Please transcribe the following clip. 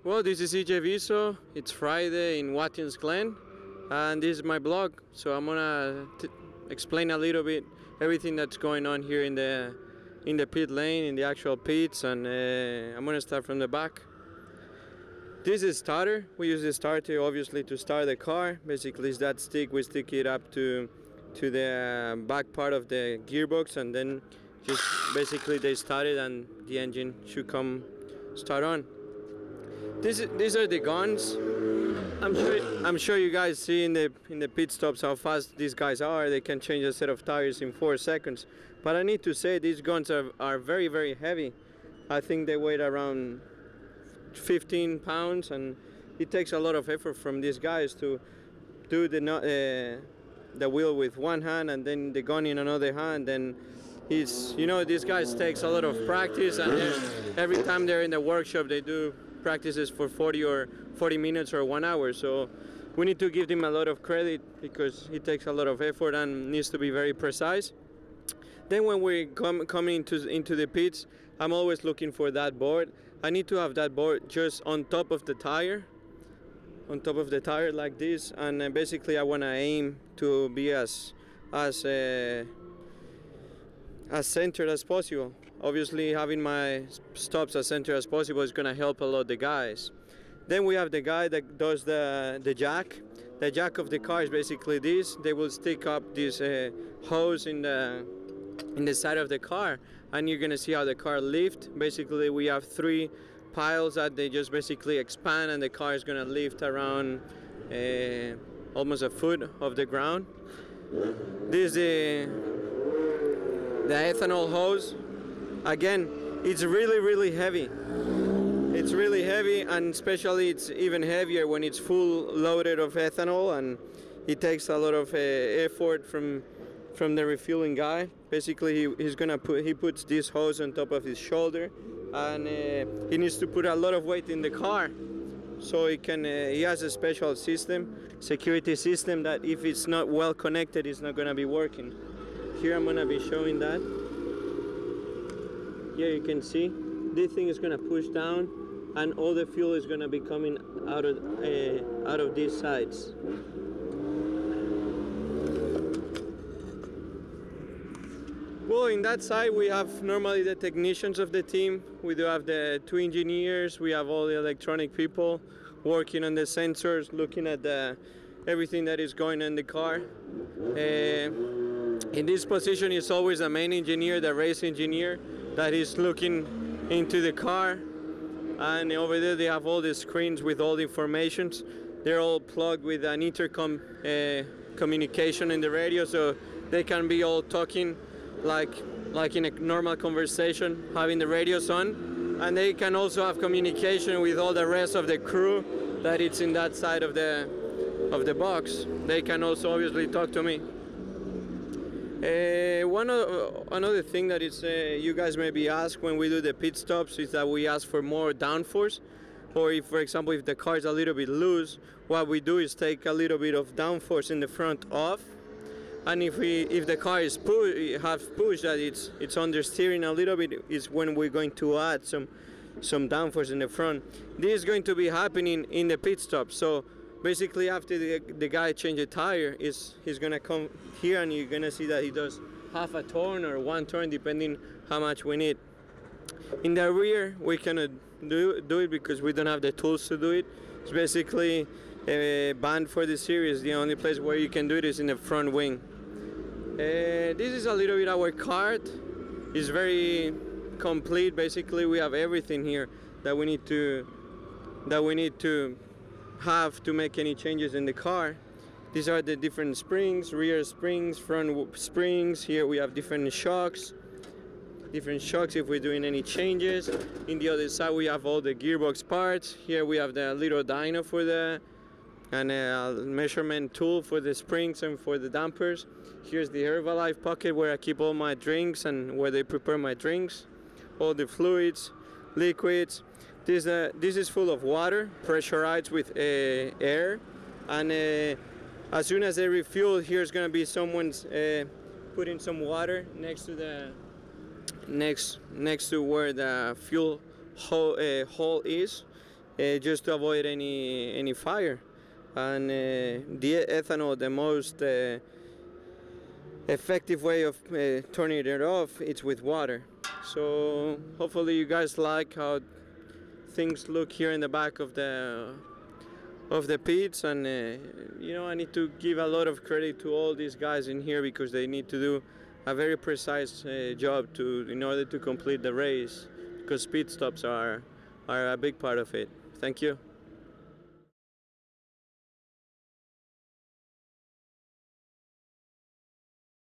Well, this is Viso. It's Friday in Watkins Glen, and this is my blog. So I'm gonna explain a little bit everything that's going on here in the pit lane, in the actual pits, and I'm gonna start from the back. This is starter. We use the starter obviously to start the car. Basically, it's that stick. We stick it up to the back part of the gearbox, and then just basically they start it, and the engine should come start on. These are the guns. I'm sure you guys see in the pit stops how fast these guys are. They can change a set of tires in 4 seconds. But I need to say these guns are very, very heavy. I think they weigh around 15 pounds, and it takes a lot of effort from these guys to do the wheel with one hand and then the gun in another hand. And these guys takes a lot of practice, and every time they're in the workshop they do practices for 40 minutes or 1 hour. So we need to give them a lot of credit because it takes a lot of effort and needs to be very precise. Then when we coming into the pits, I'm always looking for that board. I need to have that board just on top of the tire, like this, and basically I want to aim to be as centered as possible. Obviously, having my stops as centered as possible is going to help a lot the guys. Then we have the guy that does the jack. The jack of the car is basically this. They will stick up this hose in the side of the car, and you're going to see how the car lifts. Basically, we have 3 piles that they just basically expand, and the car is going to lift around almost a foot off the ground. This is the ethanol hose. Again, it's really heavy. It's really heavy, and especially it's even heavier when it's full loaded of ethanol, and it takes a lot of effort from the refueling guy. Basically, he puts this hose on top of his shoulder, and he needs to put a lot of weight in the car. So he has a special security system, that if it's not well connected, it's not gonna be working. Here I'm gonna be showing that. Here you can see this thing is gonna push down, and all the fuel is gonna be coming out of these sides. Well, in that side we have normally the technicians of the team. We do have the 2 engineers. We have all the electronic people working on the sensors, looking at everything that is going on in the car. In this position is always the main engineer, the race engineer, that is looking into the car. And over there they have all the screens with all the informations. They're all plugged with an intercom communication in the radio, so they can be all talking like in a normal conversation, having the radios on. And they can also have communication with all the rest of the crew that it's in that side of the box. They can also obviously talk to me. Another thing that is you guys may be asked when we do the pit stops is that we ask for more downforce, or if, for example, if the car is a little bit loose, what we do is take a little bit of downforce in the front off, and if the car is pushed that it's understeering a little bit, is when we're going to add some downforce in the front. This is going to be happening in the pit stop. So basically, after the guy changes the tire, he's gonna come here, and you're gonna see that he does half a turn or 1 turn, depending how much we need. In the rear, we cannot do it because we don't have the tools to do it. It's basically banned for the series. The only place where you can do it is in the front wing. This is a little bit our cart. It's very complete. Basically, we have everything here that we need to have to make any changes in the car. These are the different springs, rear springs, front springs. Here we have different shocks if we're doing any changes. In the other side we have all the gearbox parts. Here we have the little dyno and a measurement tool for the springs and for the dampers. Here's the Herbalife pocket where I keep all my drinks and where they prepare my drinks. All the fluids, liquids. This is full of water, pressurized with air, and as soon as they refuel, here's gonna be someone's putting some water next to where the fuel hole is. just to avoid any fire. And the ethanol, the most effective way of turning it off, it's with water. So hopefully you guys like how things look here in the back of the pits. And you know, I need to give a lot of credit to all these guys in here, because they need to do a very precise job in order to complete the race, because pit stops are a big part of it. Thank you.